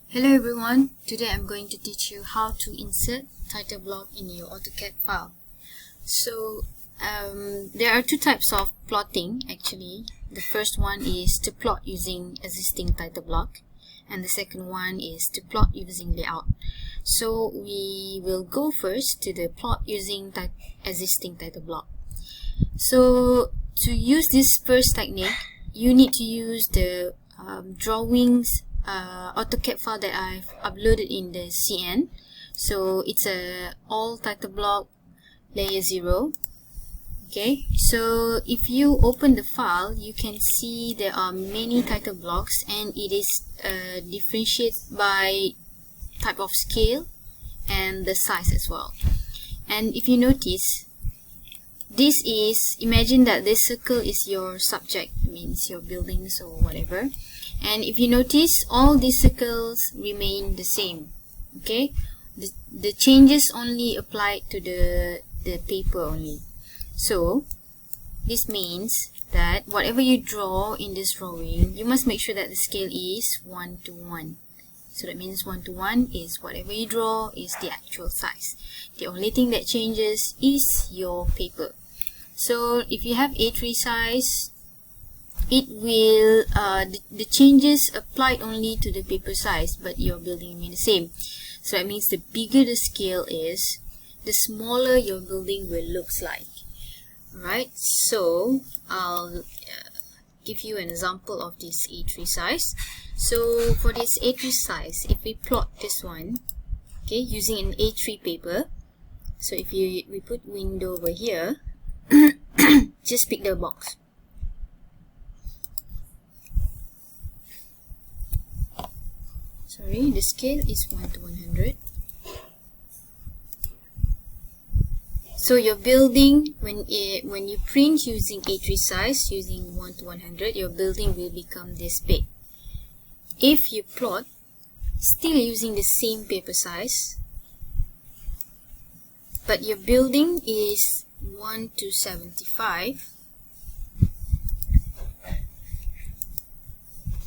Hello everyone, today I'm going to teach you how to insert title block in your AutoCAD file. So there are two types of plotting actually. The first one is to plot using existing title block, and the second one is to plot using layout. So we will go first to the plot using existing title block. So to use this first technique, you need to use the drawings AutoCAD file that I've uploaded in the CN. So it's a all title block layer 0. Okay, so if you open the file, you can see there are many title blocks, and it is differentiated by type of scale and the size as well. And if you notice, this is, imagine that this circle is your subject, means your buildings or whatever. And if you notice, all these circles remain the same. Okay, the changes only apply to the paper only. So this means that whatever you draw in this drawing, you must make sure that the scale is 1:1. So that means 1:1 is whatever you draw is the actual size. The only thing that changes is your paper. So if you have A3 size, it will the changes applied only to the paper size, but your building remain the same. So that means the bigger the scale is, the smaller your building will looks like. Alright, so I'll give you an example of this A3 size. So for this A3 size, if we plot this one, okay, using an A3 paper, so if we put window over here, just pick the box. Sorry, the scale is 1:100. So your building, when you print using A3 size, using 1:100, your building will become this big. If you plot still using the same paper size, but your building is 1:75,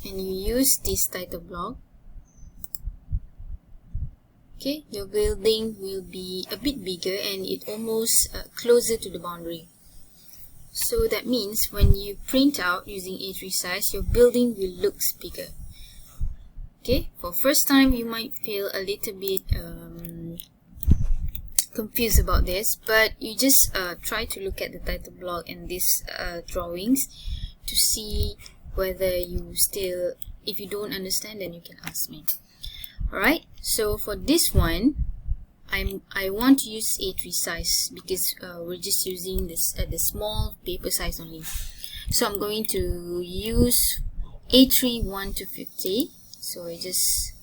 and you use this title block, okay, your building will be a bit bigger and it almost closer to the boundary. So that means when you print out using A3 size, your building will look bigger. Okay, for first time you might feel a little bit confused about this, but you just try to look at the title block and these drawings to see whether you still, if you don't understand, then you can ask me. Alright, so for this one, I want to use A3 size because we're just using this the small paper size only. So I'm going to use A3 1:50. So I just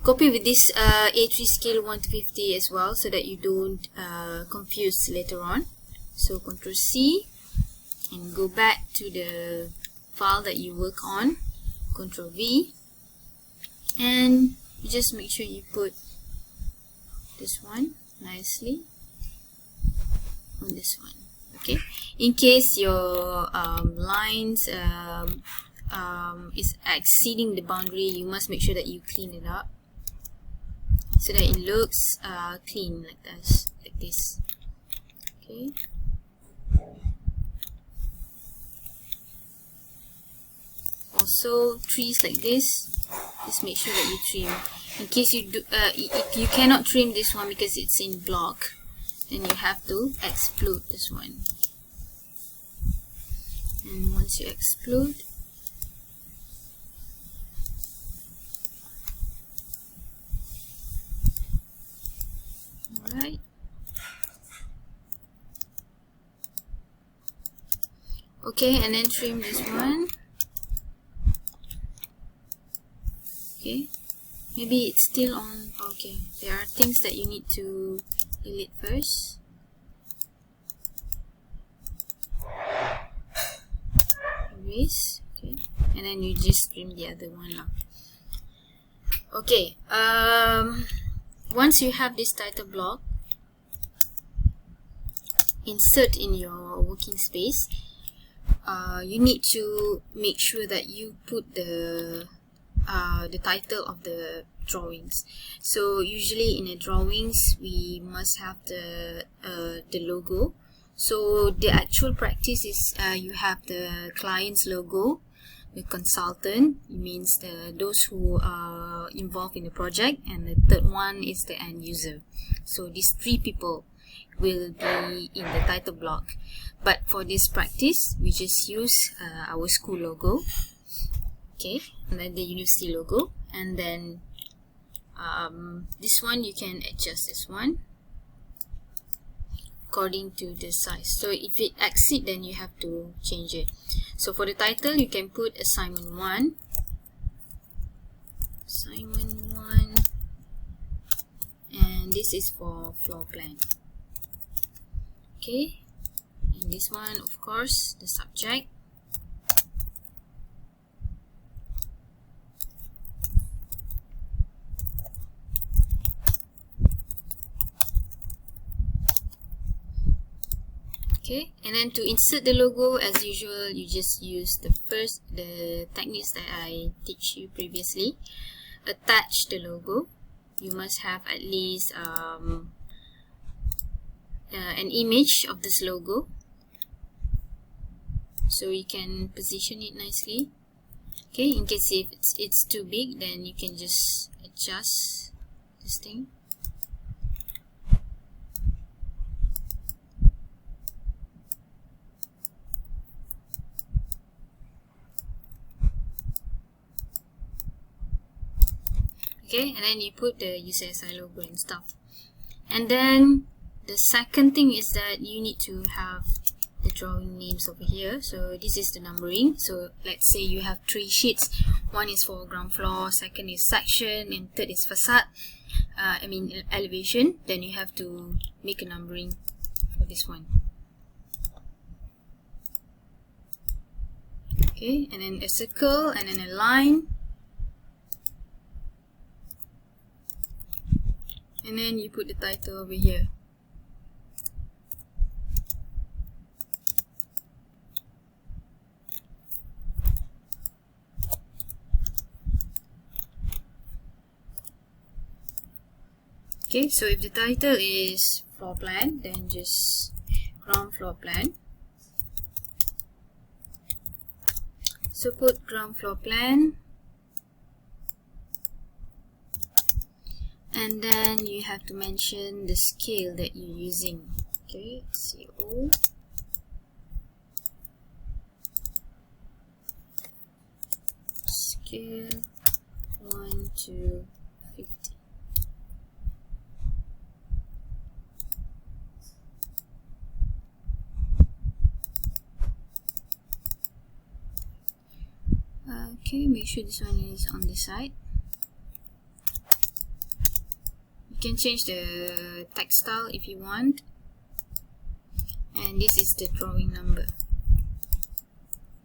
copy with this A3 scale 1:50 as well, so that you don't confuse later on. So Ctrl C and go back to the file that you work on. Ctrl V. And you just make sure you put this one nicely on this one. Okay, in case your lines is exceeding the boundary, you must make sure that you clean it up so that it looks clean like this. Okay. Also, trees like this, just make sure that you trim. In case you do, you cannot trim this one because it's in block, then you have to explode this one. And once you explode, alright. Okay, and then trim this one. Okay, maybe it's still on. Okay, there are things that you need to delete first. Erase. Okay, and then you just trim the other one up. Okay, once you have this title block, insert in your working space, you need to make sure that you put the the title of the drawings. So usually in the drawings we must have the logo. So the actual practice is you have the client's logo, the consultant, it means those who are involved in the project, and the third one is the end user. So these three people will be in the title block. But for this practice, we just use our school logo, okay, and then the university logo, and then this one you can adjust this one according to the size. So if it exceeds, then you have to change it. So for the title, you can put assignment 1, and this is for floor plan. Okay, and this one, of course, the subject. Okay, and then to insert the logo, as usual, you just use the techniques that I teach you previously. Attach the logo. You must have at least an image of this logo, so you can position it nicely. Okay, in case if it's too big, then you can just adjust this thing. Okay, and then you put the UCSI logo and stuff. And then the second thing is that you need to have the drawing names over here. So this is the numbering. So let's say you have 3 sheets. One is for ground floor, second is section, and third is facade. Elevation. Then you have to make a numbering for this one. Okay, and then a circle, and then a line. And then you put the title over here. Okay, so if the title is floor plan, then just ground floor plan. So put ground floor plan. And then you have to mention the scale that you're using. Okay, CO. Scale 1 to 50. Okay, make sure this one is on this side. You can change the text style if you want, and this is the drawing number.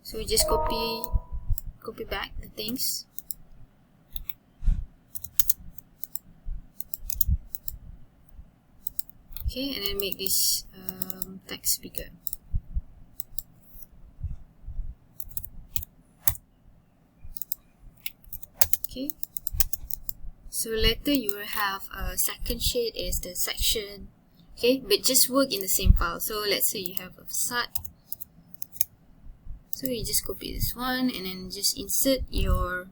So you just copy back the things. Okay, and then make this text bigger. Okay. So later you will have a second sheet is the section, okay, but just work in the same file. So let's say you have a facade. So you just copy this one and then just insert your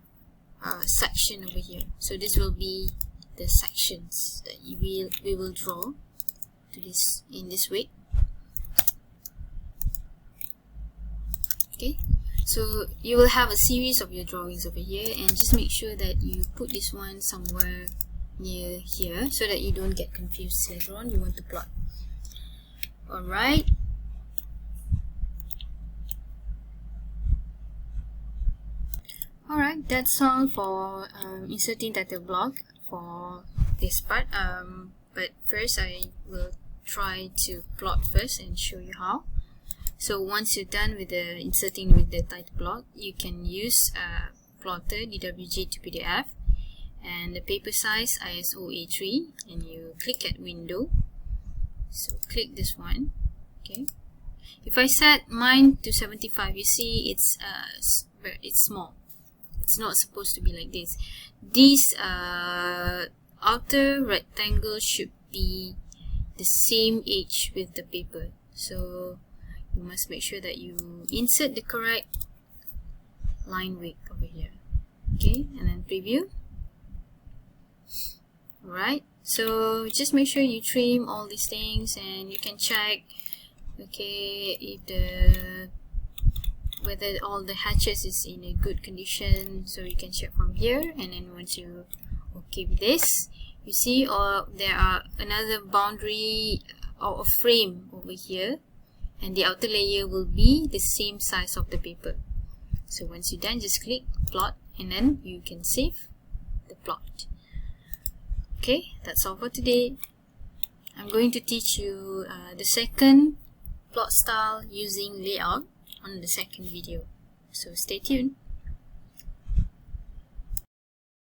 section over here. So this will be the sections that we will draw to this in this way. Okay. So you will have a series of your drawings over here, and just make sure that you put this one somewhere near here so that you don't get confused later on you want to plot. Alright. Alright, that's all for inserting title block for this part. But first I will try to plot first and show you how. So once you're done with the inserting with the title block, you can use plotter DWG to PDF and the paper size ISO A3, and you click at window. So click this one. Okay. If I set mine to 75, you see it's small. it's not supposed to be like this. This outer rectangle should be the same edge with the paper. So you must make sure that you insert the correct line width over here. Okay, and then preview. Alright, so just make sure you trim all these things, and you can check, okay, if whether all the hatches is in a good condition. So you can check from here, and then once you okay with this, you see there are another boundary or a frame over here, and the outer layer will be the same size of the paper. So once you're done, just click plot, and then you can save the plot. Okay, that's all for today. I'm going to teach you the second plot style using layout on the second video. So stay tuned.